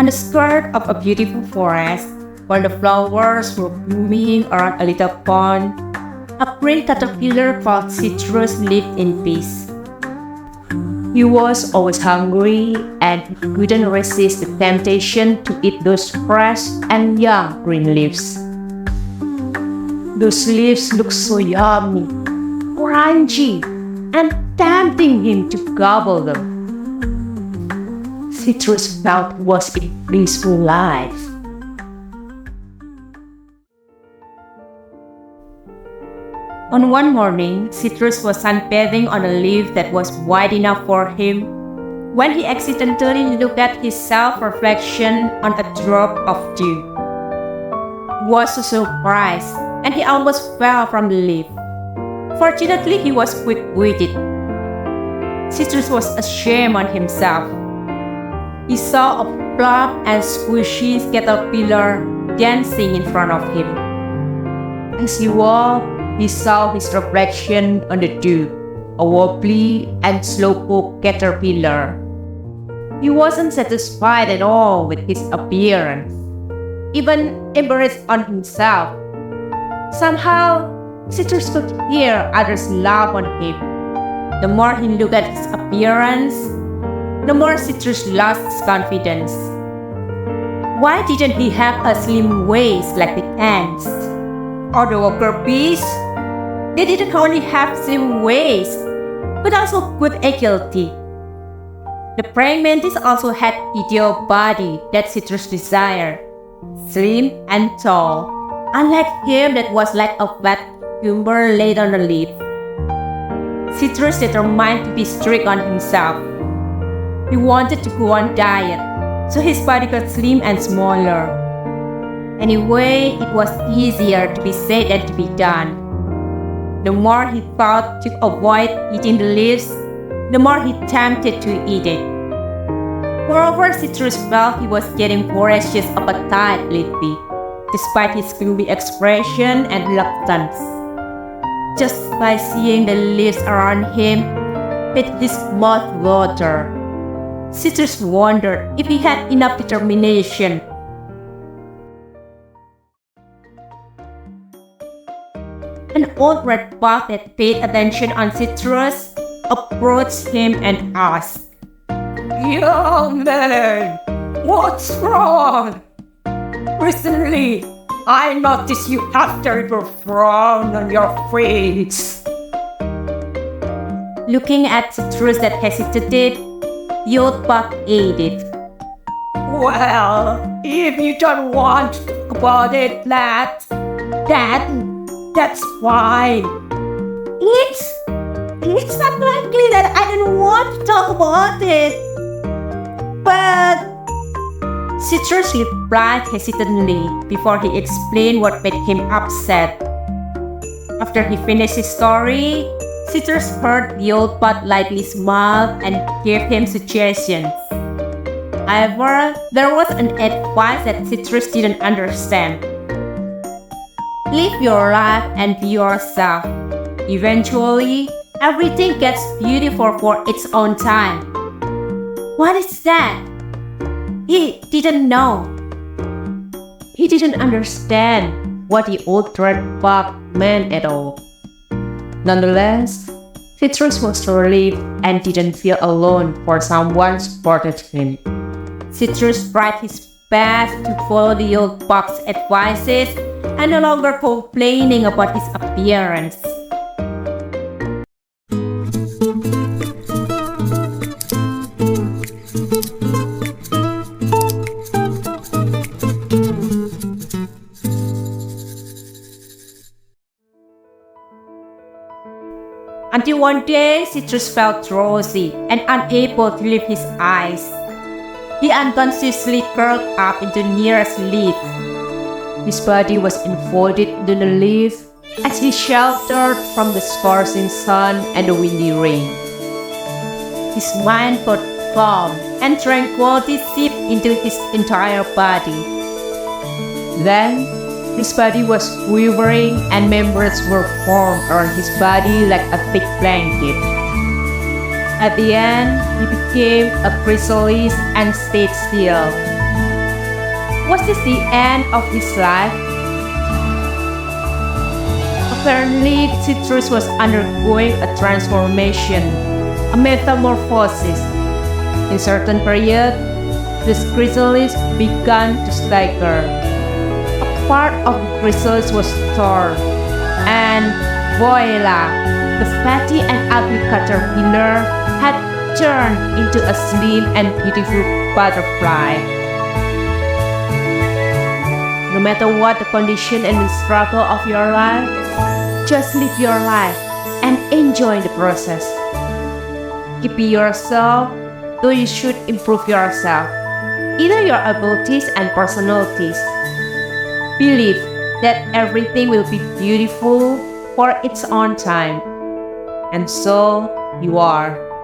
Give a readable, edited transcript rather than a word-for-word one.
On the skirt of a beautiful forest, where the flowers were blooming around a little pond, a green caterpillar called Citrus lived in peace. He was always hungry and he couldn't resist the temptation to eat those fresh and young green leaves. Those leaves looked so yummy, crunchy, and tempting him to gobble them. Citrus felt was a blissful life. On one morning, Citrus was sunbathing on a leaf that was wide enough for him when he accidentally looked at his self-reflection on a drop of dew. He was so surprised, and he almost fell from the leaf. Fortunately, he was quick-witted. Citrus was ashamed on himself. He saw a plump and squishy caterpillar dancing in front of him. As he walked, he saw his reflection on the dew, a wobbly and slowpoke caterpillar. He wasn't satisfied at all with his appearance, even embarrassed on himself. Somehow, Citrus could hear others laugh on him. The more he looked at his appearance, the more Citrus lost his confidence. Why didn't he have a slim waist like the ants? Or the worker bees? They didn't only have slim waists, but also good agility. The praying mantis also had ideal body that Citrus desired, slim and tall, unlike him that was like a flat cucumber laid on a leaf. Citrus determined to be strict on himself. He wanted to go on diet, so his body got slim and smaller. Anyway, it was easier to be said than to be done. The more he thought to avoid eating the leaves, the more he tempted to eat it. Moreover, Citrus felt he was getting voracious appetite lately, despite his gloomy expression and reluctance. Just by seeing the leaves around him made his mouth water. Citrus wondered if he had enough determination. An old red bug that paid attention on Citrus approached him and asked, "Young man, what's wrong? Recently, I noticed you have terrible frown on your face." Looking at Citrus that hesitated, the old bug added, "Well, if you don't want to talk about it, that's fine. It's not likely that I don't want to talk about it. But..." Citrus replied hesitantly before he explained what made him upset. After he finished his story, Citrus heard the old bud lightly smile and gave him suggestions. However, there was an advice that Citrus didn't understand. Live your life and be yourself. Eventually, everything gets beautiful for its own time. What is that? He didn't know. He didn't understand what the old red bug meant at all. Nonetheless, Citrus was relieved and didn't feel alone, for someone supported him. Citrus tried his best to follow the old bug's advices and no longer complaining about his appearance. Until one day, Citrus felt drowsy and unable to lift his eyes. He unconsciously curled up into the nearest leaf. His body was enfolded in the leaf as he sheltered from the scorching sun and the windy rain. His mind felt calm and tranquility seeped into his entire body. Then, his body was quivering and members were formed around his body like a thick blanket. At the end, he became a chrysalis and stayed still. this the end of his life? Apparently, Citrus was undergoing a transformation, a metamorphosis. In certain period, the chrysalis began to stagger. A part of the chrysalis was torn, and voila, the fatty and ugly caterpillar had turned into a slim and beautiful butterfly. No matter what the condition and the struggle of your life, just live your life and enjoy the process. Keep yourself, though you should improve yourself, either your abilities and personalities. Believe that everything will be beautiful for its own time. And so you are.